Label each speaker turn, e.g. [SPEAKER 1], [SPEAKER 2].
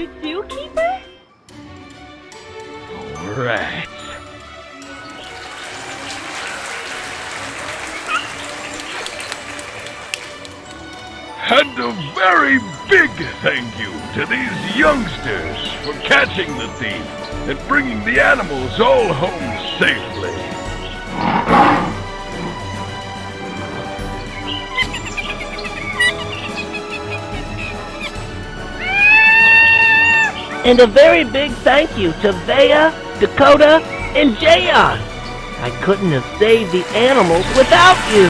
[SPEAKER 1] The zookeeper?
[SPEAKER 2] Right. And a very big thank you to these youngsters for catching the thief and bringing the animals all home safely.
[SPEAKER 3] And a very big thank you to Vayia, Dekota, and Jaion. I couldn't have saved the animals without you.